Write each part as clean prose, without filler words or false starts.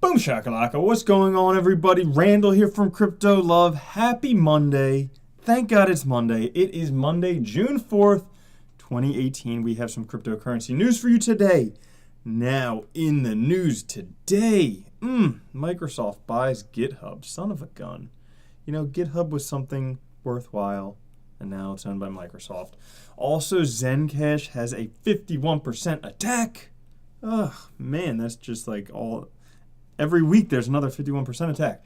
Boom shakalaka, what's going on everybody? Randall here from Crypto Love. Happy Monday. Thank God it's Monday. It is Monday, June 4th, 2018. We have some cryptocurrency news for you today. Now, in the news today, Microsoft buys GitHub. Son of a gun. You know, GitHub was something worthwhile, and now it's owned by Microsoft. Also, ZenCash has a 51% attack. Ugh, man, that's just like all... Every week there's another 51% attack.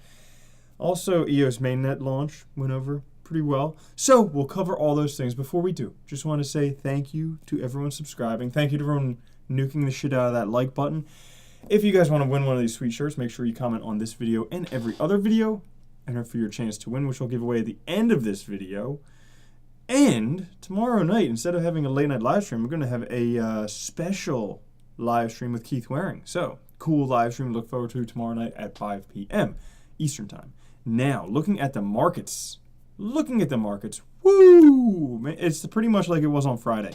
Also, EOS mainnet launch went over pretty well. So we'll cover all those things. Before we do, just want to say thank you to everyone subscribing. Thank you to everyone nuking the shit out of that like button. If you guys want to win one of these sweet shirts, make sure you comment on this video and every other video. Enter for your chance to win, which I'll give away at the end of this video. And tomorrow night, instead of having a late night live stream, we're going to have a special live stream with Keith Waring. So, cool live stream to look forward to tomorrow night at 5 p.m. Eastern Time. Now, looking at the markets. Woo! It's pretty much like it was on Friday.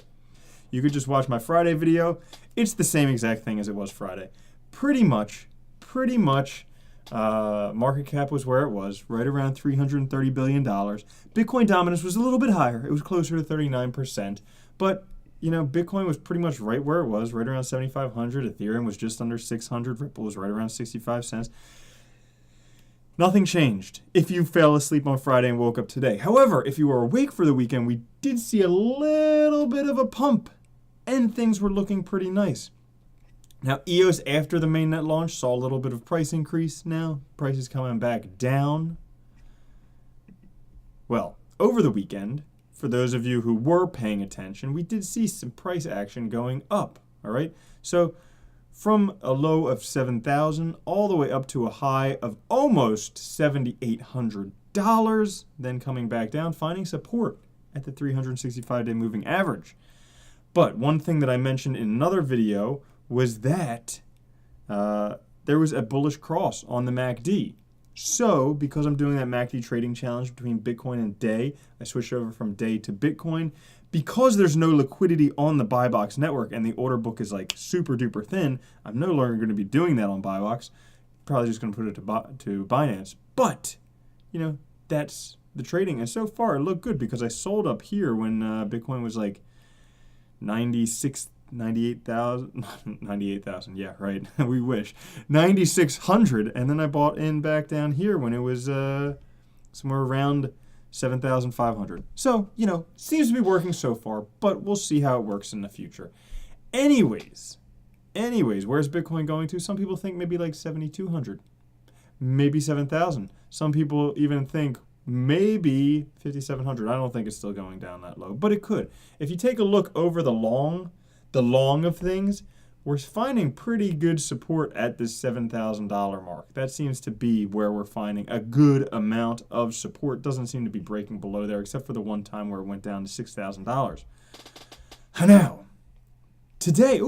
You could just watch my Friday video. It's the same exact thing as it was Friday. Pretty much, market cap was where it was, right around $330 billion. Bitcoin dominance was a little bit higher. It was closer to 39%. But you know, Bitcoin was pretty much right where it was, right around 7,500. Ethereum was just under 600. Ripple was right around 65 cents. Nothing changed if you fell asleep on Friday and woke up today. However, if you were awake for the weekend, we did see a little bit of a pump, and things were looking pretty nice. Now, EOS, after the mainnet launch, saw a little bit of price increase now. Prices coming back down. Well, over the weekend, for those of you who were paying attention, we did see some price action going up, all right? So from a low of $7,000 all the way up to a high of almost $7,800, then coming back down, finding support at the 365-day moving average. But one thing that I mentioned in another video was that there was a bullish cross on the MACD. So, because I'm doing that MACD trading challenge between Bitcoin and DAY, I switched over from DAY to Bitcoin. Because there's no liquidity on the BuyBox network and the order book is like super duper thin, I'm no longer going to be doing that on BuyBox. Probably just going to put it to Binance. But, you know, that's the trading. And so far, it looked good because I sold up here when Bitcoin was like 98,000, yeah, right, we wish, 9,600, and then I bought in back down here when it was somewhere around 7,500. So, you know, seems to be working so far, but we'll see how it works in the future. Anyways, where's Bitcoin going to? Some people think maybe like 7,200, maybe 7,000. Some people even think maybe 5,700. I don't think it's still going down that low, but it could. If you take a look over the long of things, we're finding pretty good support at this $7,000 mark. That seems to be where we're finding a good amount of support. Doesn't seem to be breaking below there, except for the one time where it went down to $6,000. Now, today is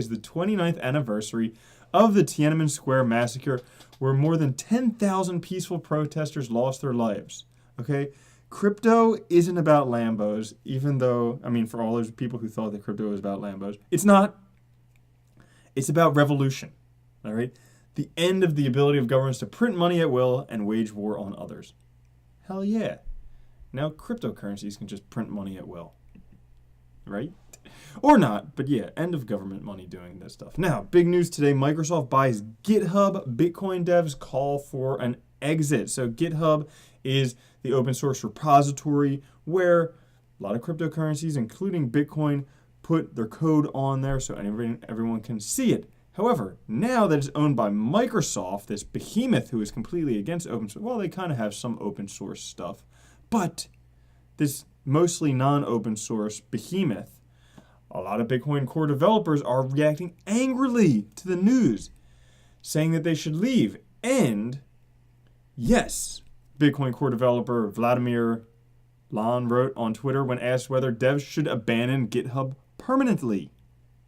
the 29th anniversary of the Tiananmen Square massacre, where more than 10,000 peaceful protesters lost their lives. Okay? Crypto isn't about Lambos, even though, I mean, for all those people who thought that crypto was about Lambos, it's not. It's about revolution. All right? The end of the ability of governments to print money at will and wage war on others. Hell yeah. Now cryptocurrencies can just print money at will. Right? Or not, but yeah, end of government money doing this stuff. Now, big news today, Microsoft buys GitHub. Bitcoin devs call for an exit. So GitHub is the open source repository where a lot of cryptocurrencies, including Bitcoin, put their code on there so everyone can see it. However, now that it's owned by Microsoft, this behemoth who is completely against open source, well, they kind of have some open source stuff, but this mostly non-open source behemoth, a lot of Bitcoin core developers are reacting angrily to the news, saying that they should leave. And yes, Bitcoin core developer Vladimir Lan wrote on Twitter when asked whether devs should abandon GitHub permanently.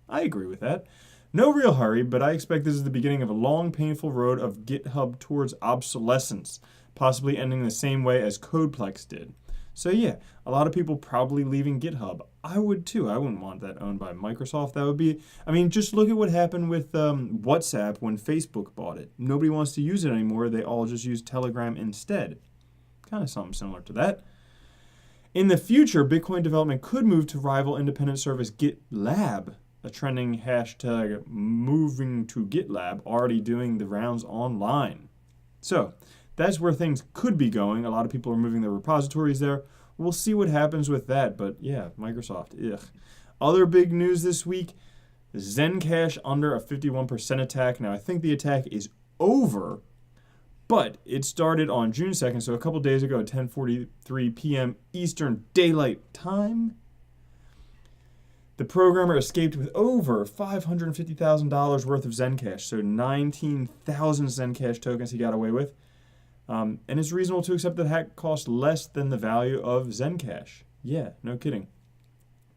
I agree with that. No real hurry, but I expect this is the beginning of a long, painful road of GitHub towards obsolescence, possibly ending the same way as Codeplex did. So yeah, a lot of people probably leaving GitHub. I would too. I wouldn't want that owned by Microsoft. That would be, I mean, just look at what happened with WhatsApp when Facebook bought it. Nobody wants to use it anymore. They all just use Telegram instead. Kind of something similar to that. In the future, Bitcoin development could move to rival independent service GitLab, a trending hashtag moving to GitLab, already doing the rounds online. So that's where things could be going. A lot of people are moving their repositories there. We'll see what happens with that. But yeah, Microsoft, ugh. Other big news this week, ZenCash under a 51% attack. Now, I think the attack is over, but it started on June 2nd, so a couple days ago at 10:43 p.m. Eastern Daylight Time. The programmer escaped with over $550,000 worth of ZenCash, so 19,000 ZenCash tokens he got away with. And it's reasonable to accept that the hack cost less than the value of ZenCash. Yeah, no kidding.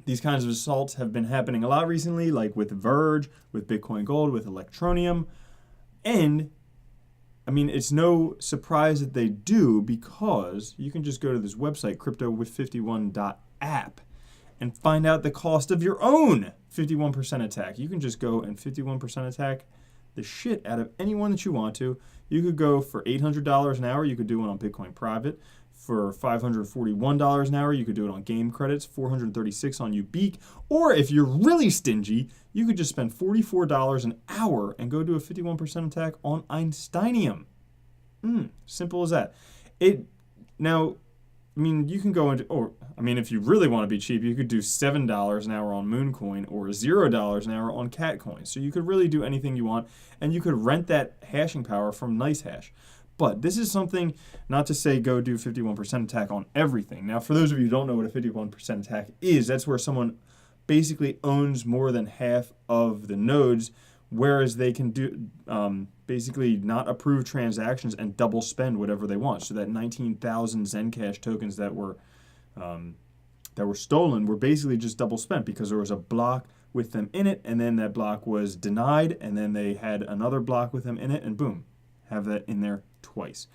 These kinds of assaults have been happening a lot recently, like with Verge, with Bitcoin Gold, with Electroneum. And, I mean, it's no surprise that they do, because you can just go to this website, cryptowith51.app, and find out the cost of your own 51% attack. You can just go and 51% attack the shit out of anyone that you want to. You could go for $800 an hour. You could do one on Bitcoin Private. For $541 an hour, you could do it on Game Credits, $436 on Ubique. Or if you're really stingy, you could just spend $44 an hour and go do a 51% attack on Einsteinium. Simple as that. Now, I mean, you can go into, or I mean, if you really want to be cheap, you could do $7 an hour on Mooncoin or $0 an hour on Catcoin. So you could really do anything you want, and you could rent that hashing power from NiceHash. But this is something, not to say go do 51% attack on everything. Now, for those of you who don't know what a 51% attack is, that's where someone basically owns more than half of the nodes, whereas they can do basically not approve transactions and double spend whatever they want. So that 19,000 ZenCash tokens that were stolen were basically just double spent because there was a block with them in it, and then that block was denied, and then they had another block with them in it, and boom, have that in there twice.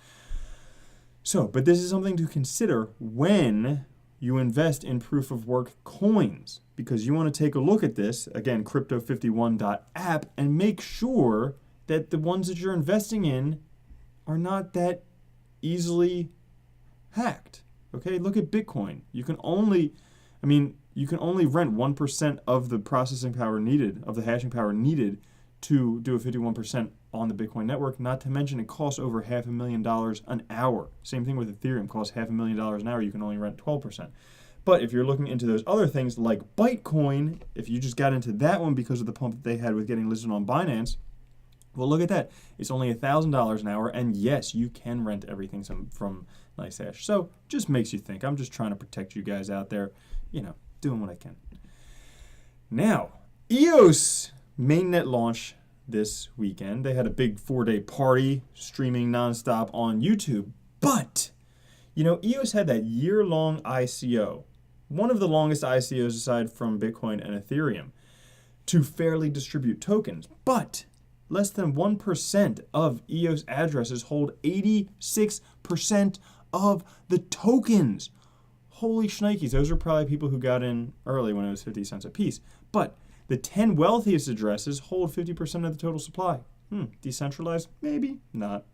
So, but this is something to consider when you invest in proof of work coins, because you want to take a look at this, again, crypto51.app, and make sure that the ones that you're investing in are not that easily hacked. Okay, look at Bitcoin. You can only rent 1% of the processing power needed, of the hashing power needed to do a 51% on the Bitcoin network, not to mention it costs over $500,000 an hour. Same thing with Ethereum, costs $500,000 an hour, you can only rent 12%. But if you're looking into those other things like Bitcoin, if you just got into that one because of the pump that they had with getting listed on Binance, well, look at that. It's only $1,000 an hour, and yes, you can rent everything from NiceHash. So just makes you think. I'm just trying to protect you guys out there, doing what I can. Now, EOS mainnet launch this weekend. They had a big 4-day party streaming nonstop on YouTube. But, EOS had that year-long ICO, one of the longest ICOs aside from Bitcoin and Ethereum, to fairly distribute tokens. But less than 1% of EOS addresses hold 86% of the tokens. Holy shnikes, those are probably people who got in early when it was 50 cents a piece. But the 10 wealthiest addresses hold 50% of the total supply. Decentralized? Maybe not.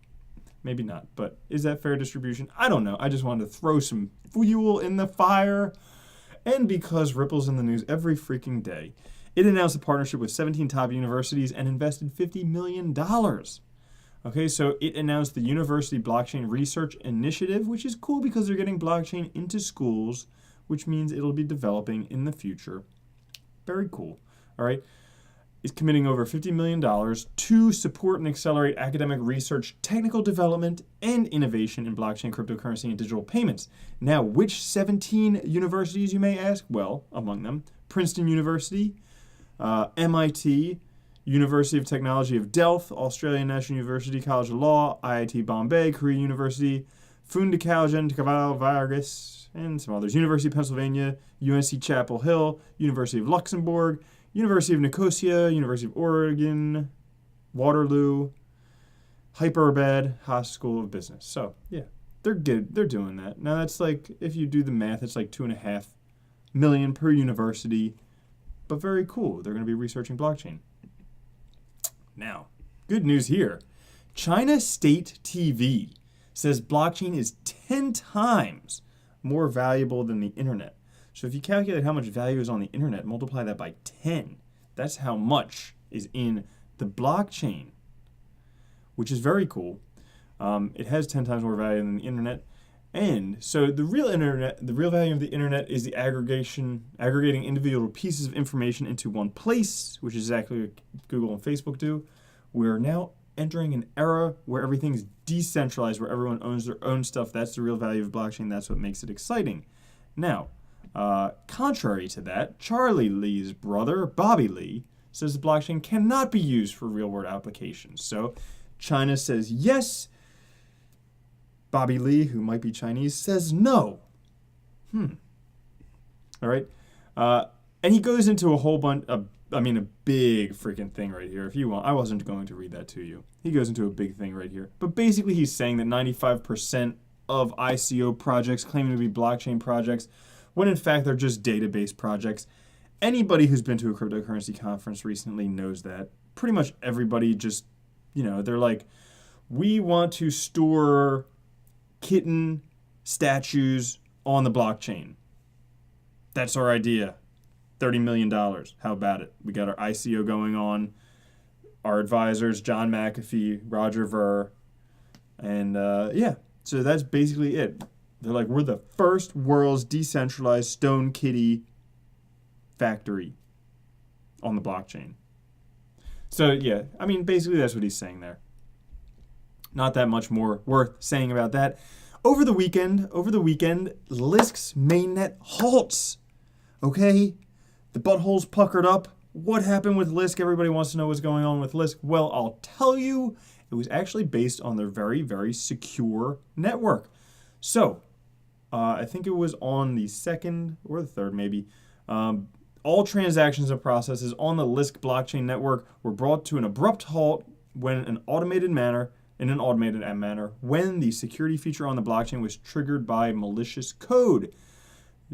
Maybe not. But is that fair distribution? I don't know. I just wanted to throw some fuel in the fire. And because Ripple's in the news every freaking day, it announced a partnership with 17 top universities and invested $50 million. Okay, so it announced the University Blockchain Research Initiative, which is cool because they're getting blockchain into schools, which means it'll be developing in the future. Very cool. All right. It's committing over $50 million to support and accelerate academic research, technical development, and innovation in blockchain, cryptocurrency, and digital payments. Now, which 17 universities, you may ask? Well, among them, Princeton University, MIT, University of Technology of Delft, Australian National University College of Law, IIT Bombay, Korea University, Fundacalgen, Caval Vargas, and some others. University of Pennsylvania, UNC Chapel Hill, University of Luxembourg, University of Nicosia, University of Oregon, Waterloo, Hyderabad, Haas School of Business. So, yeah, they're good. They're doing that. Now that's like, if you do the math, it's like 2.5 million per university, but very cool. They're going to be researching blockchain. Now, good news here. China State TV says blockchain is 10 times more valuable than the internet. So if you calculate how much value is on the internet, multiply that by 10. That's how much is in the blockchain, which is very cool. It has 10 times more value than the internet. And so the real value of the internet is the aggregating individual pieces of information into one place, which is exactly what Google and Facebook do. We're now entering an era where everything's decentralized, where everyone owns their own stuff. That's the real value of blockchain. That's what makes it exciting. Now, contrary to that, Charlie Lee's brother, Bobby Lee, says the blockchain cannot be used for real-world applications. So China says yes. Bobby Lee, who might be Chinese, says no. All right. And he goes into a whole bunch of, a big freaking thing right here. If you want, I wasn't going to read that to you. He goes into a big thing right here. But basically he's saying that 95% of ICO projects claiming to be blockchain projects, when in fact they're just database projects. Anybody who's been to a cryptocurrency conference recently knows that. Pretty much everybody just, they're like, we want to store kitten statues on the blockchain. That's our idea. $30 million. How about it? We got our ICO going on. Our advisors, John McAfee, Roger Ver. And so that's basically it. They're like, we're the first world's decentralized stone kitty factory on the blockchain. So yeah, basically that's what he's saying there. Not that much more worth saying about that. Over the weekend, Lisk's mainnet halts. Okay? The butthole's puckered up. What happened with Lisk? Everybody wants to know what's going on with Lisk. Well, I'll tell you, it was actually based on their very, very secure network. So, I think it was on the 2nd or the 3rd maybe. All transactions and processes on the Lisk blockchain network were brought to an abrupt halt in an automated manner when the security feature on the blockchain was triggered by malicious code.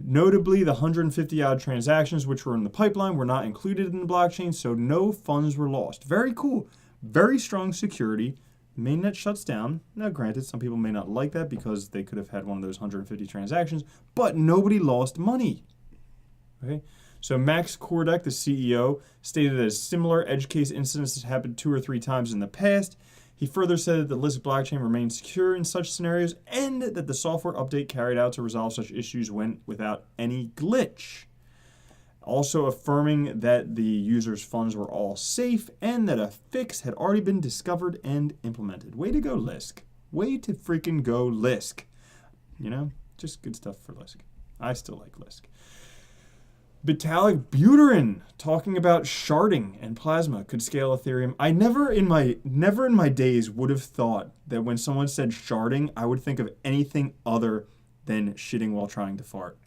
Notably, the 150-odd transactions which were in the pipeline were not included in the blockchain, so no funds were lost. Very cool. Very strong security. Mainnet shuts down. Now, granted, some people may not like that because they could have had one of those 150 transactions, but nobody lost money. Okay? So Max Kordek, the CEO, stated that similar edge case incidents had happened 2 or 3 times in the past. He further said that the Lisk blockchain remains secure in such scenarios and that the software update carried out to resolve such issues went without any glitch. Also affirming that the user's funds were all safe and that a fix had already been discovered and implemented. Way to go, Lisk. Way to freaking go, Lisk. Just good stuff for Lisk. I still like Lisk. Vitalik Buterin talking about sharding and plasma could scale Ethereum. I never in my days would have thought that when someone said sharding, I would think of anything other than shitting while trying to fart.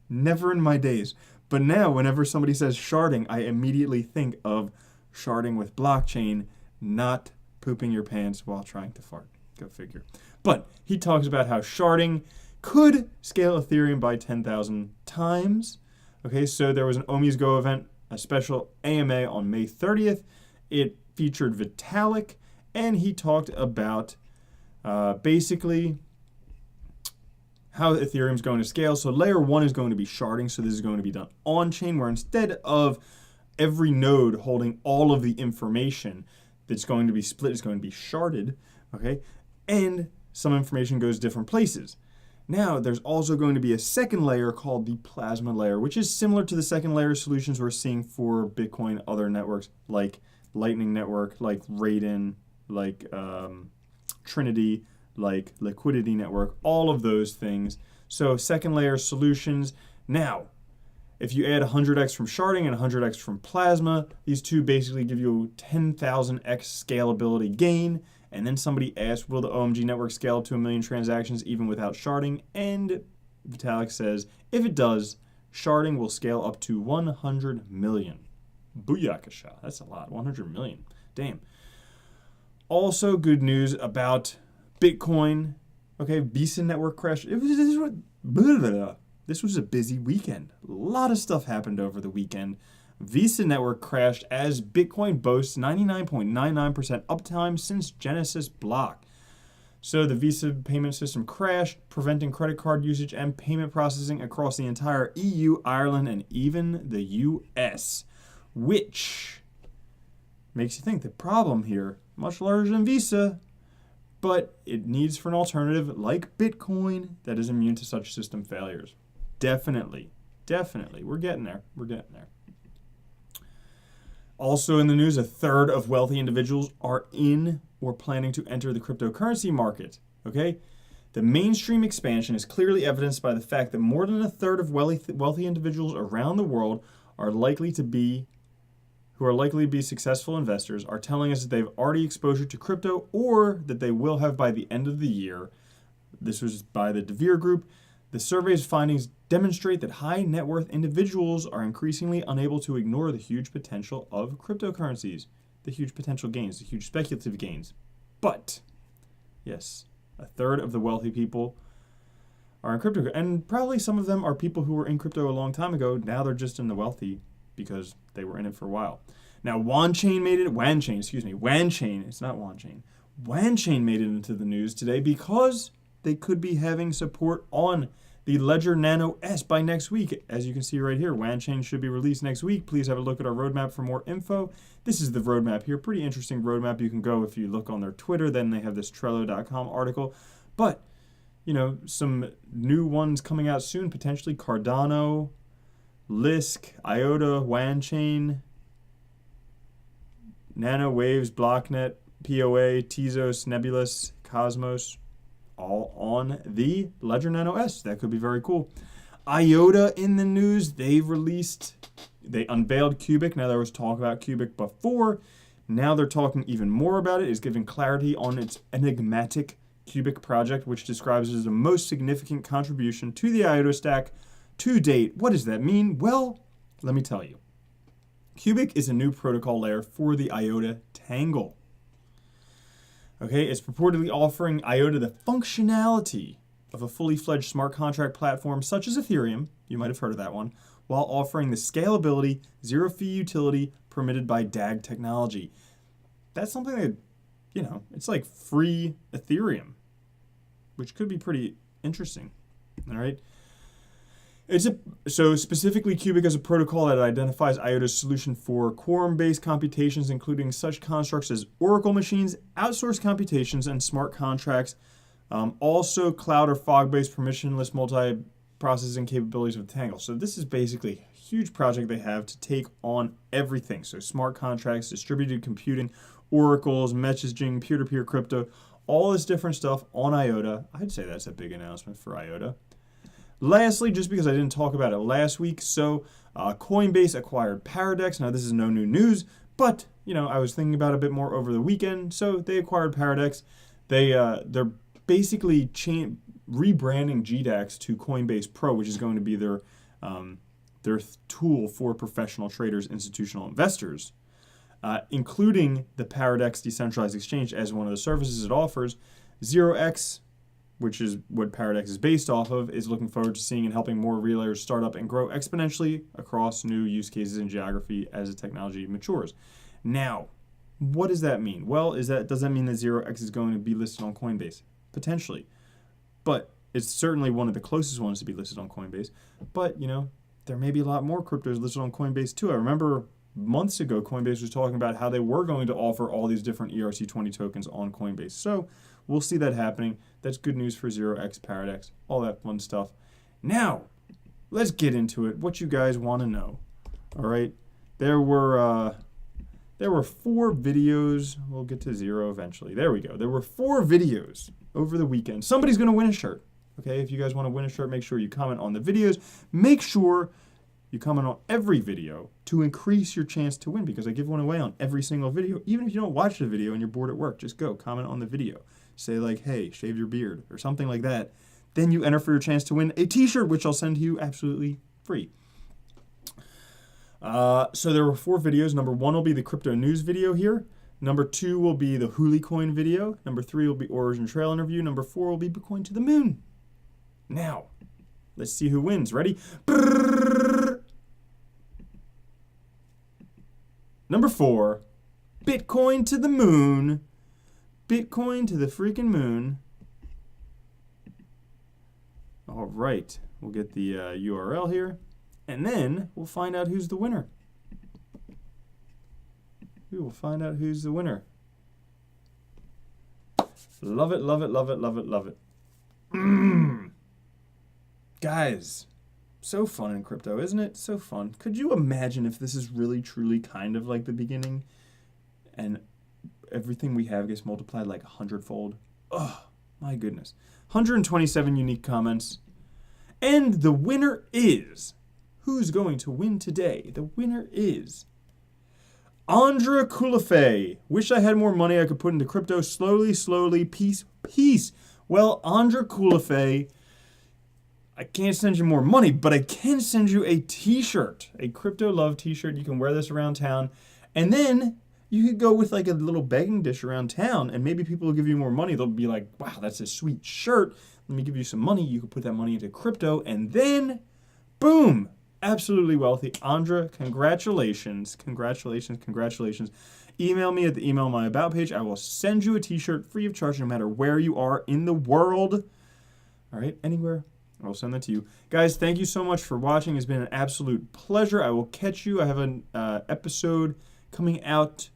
Never in my days. But now, whenever somebody says sharding, I immediately think of sharding with blockchain, not pooping your pants while trying to fart. Go figure. But he talks about how sharding could scale Ethereum by 10,000 times. Okay, so there was an Omi's Go event, a special AMA on May 30th. It featured Vitalik, and he talked about basically how Ethereum's going to scale. So layer 1 is going to be sharding, so this is going to be done on-chain, where instead of every node holding all of the information that's going to be split, is going to be sharded, okay? And some information goes different places. Now, there's also going to be a second layer called the plasma layer, which is similar to the second layer solutions we're seeing for Bitcoin, other networks like Lightning Network, like Raiden, like Trinity, like Liquidity Network, all of those things. So second layer solutions. Now, if you add 100x from sharding and 100x from plasma, these two basically give you 10,000x scalability gain. And then somebody asked, will the OMG network scale up to 1 million transactions even without sharding? And Vitalik says, if it does, sharding will scale up to 100 million. Booyakasha. That's a lot. 100 million. Damn. Also good news about Bitcoin Okay, Visa network crash. This was a busy weekend. A lot of stuff happened over the weekend. Visa network crashed as Bitcoin boasts 99.99% uptime since Genesis block. So the Visa payment system crashed, preventing credit card usage and payment processing across the entire EU, Ireland, and even the US, which makes you think the problem here, much larger than Visa, but it needs for an alternative like Bitcoin that is immune to such system failures. Definitely. We're getting there. Also in the news, a third of wealthy individuals are in or planning to enter the cryptocurrency market. Okay? The mainstream expansion is clearly evidenced by the fact that more than a third of wealthy individuals around the world are likely to be successful investors are telling us that they've already exposure to crypto or that they will have by the end of the year. This was by the DeVere Group. The survey's findings demonstrate that high net worth individuals are increasingly unable to ignore the huge potential of cryptocurrencies, the huge potential gains, the huge speculative gains. But, yes, a third of the wealthy people are in crypto. And probably some of them are people who were in crypto a long time ago. Now they're just in the wealthy because they were in it for a while. Now, WAN chain, it's not WAN chain. WAN chain made it into the news today because they could be having support on the Ledger Nano S by next week. As you can see right here, WAN chain should be released next week. Please have a look at our roadmap for more info. This is the roadmap here. Pretty interesting roadmap. You can go if you look on their Twitter, then they have this Trello.com article. But, some new ones coming out soon, potentially Cardano, LSK, IOTA, WAN chain, Nano Waves, Blocknet, POA, Tezos, Nebulous, Cosmos, all on the Ledger Nano S. That could be very cool. IOTA in the news. They unveiled Cubic. Now there was talk about Cubic before. Now they're talking even more about it. It's giving clarity on its enigmatic Cubic project, which describes it as the most significant contribution to the IOTA stack to date. What does that mean? Well, let me tell you. Cubic is a new protocol layer for the IOTA Tangle. Okay, it's purportedly offering IOTA the functionality of a fully fledged smart contract platform such as Ethereum, you might have heard of that one, while offering the scalability, zero-fee utility permitted by DAG technology. That's something that, it's like free Ethereum, which could be pretty interesting, all right? So specifically, Cubic is a protocol that identifies IOTA's solution for quorum-based computations, including such constructs as Oracle machines, outsourced computations, and smart contracts. Also, cloud or fog-based permissionless multi-processing capabilities with Tangle. So this is basically a huge project they have to take on everything. So smart contracts, distributed computing, oracles, messaging, peer-to-peer crypto, all this different stuff on IOTA. I'd say that's a big announcement for IOTA. Lastly, just because I didn't talk about it last week, so Coinbase acquired Paradex. Now, this is no new news, but, I was thinking about it a bit more over the weekend. So they acquired Paradex. They're basically rebranding GDAX to Coinbase Pro, which is going to be their tool for professional traders, institutional investors, including the Paradex decentralized exchange as one of the services it offers. ZRX, which is what Paradex is based off of, is looking forward to seeing and helping more relayers start up and grow exponentially across new use cases and geography as the technology matures. Now, what does that mean? Well, does that mean that ZRX is going to be listed on Coinbase? Potentially. But it's certainly one of the closest ones to be listed on Coinbase. But, there may be a lot more cryptos listed on Coinbase too. I remember months ago, Coinbase was talking about how they were going to offer all these different ERC20 tokens on Coinbase. So we'll see that happening. That's good news for ZRX, Paradex, all that fun stuff. Now, let's get into it. What you guys want to know. All right. There were 4 videos. We'll get to 0 eventually. There we go. There were 4 videos over the weekend. Somebody's going to win a shirt. Okay, if you guys want to win a shirt, make sure you comment on the videos. Make sure you comment on every video to increase your chance to win, because I give one away on every single video. Even if you don't watch the video and you're bored at work, just go comment on the video. Say like, hey, shave your beard or something like that. Then you enter for your chance to win a t-shirt, which I'll send to you absolutely free. So there were 4 videos. Number 1 will be the crypto news video here. Number 2 will be the Huli Coin video. Number 3 will be Origin Trail interview. Number 4 will be Bitcoin to the moon. Now, let's see who wins. Ready? Brrr. Number 4, Bitcoin to the moon. Bitcoin to the freaking moon. All right, we'll get the URL here, and then we'll find out who's the winner. We will find out who's the winner. Love it, love it, love it, love it, love it. Guys, so fun in crypto, isn't it? So fun. Could you imagine if this is really, truly kind of like the beginning and everything we have gets multiplied like 100-fold? Oh, my goodness. 127 unique comments. And the winner is... Who's going to win today? The winner is... Andra Kulafe. Wish I had more money I could put into crypto. Slowly, slowly, peace, peace. Well, Andra Kulafe, I can't send you more money, but I can send you a t-shirt. A Crypto Love t-shirt. You can wear this around town. And then you could go with like a little begging dish around town, and maybe people will give you more money. They'll be like, wow, that's a sweet shirt. Let me give you some money. You can put that money into crypto, and then, boom, absolutely wealthy. Andra, congratulations. Congratulations, congratulations. Email me at the email on my About page. I will send you a t-shirt free of charge no matter where you are in the world. All right, anywhere, I'll send that to you. Guys, thank you so much for watching. It's been an absolute pleasure. I will catch you. I have an episode coming out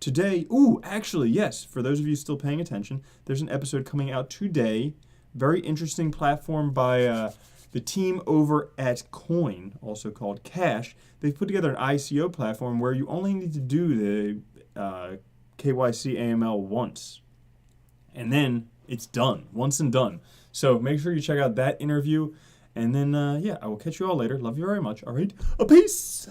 today. Ooh, actually, yes, for those of you still paying attention, there's an episode coming out today. Very interesting platform by the team over at Coin, also called Cash. They've put together an ICO platform where you only need to do the KYC AML once. And then it's done, once and done. So make sure you check out that interview. And then, yeah, I will catch you all later. Love you very much. All right, peace.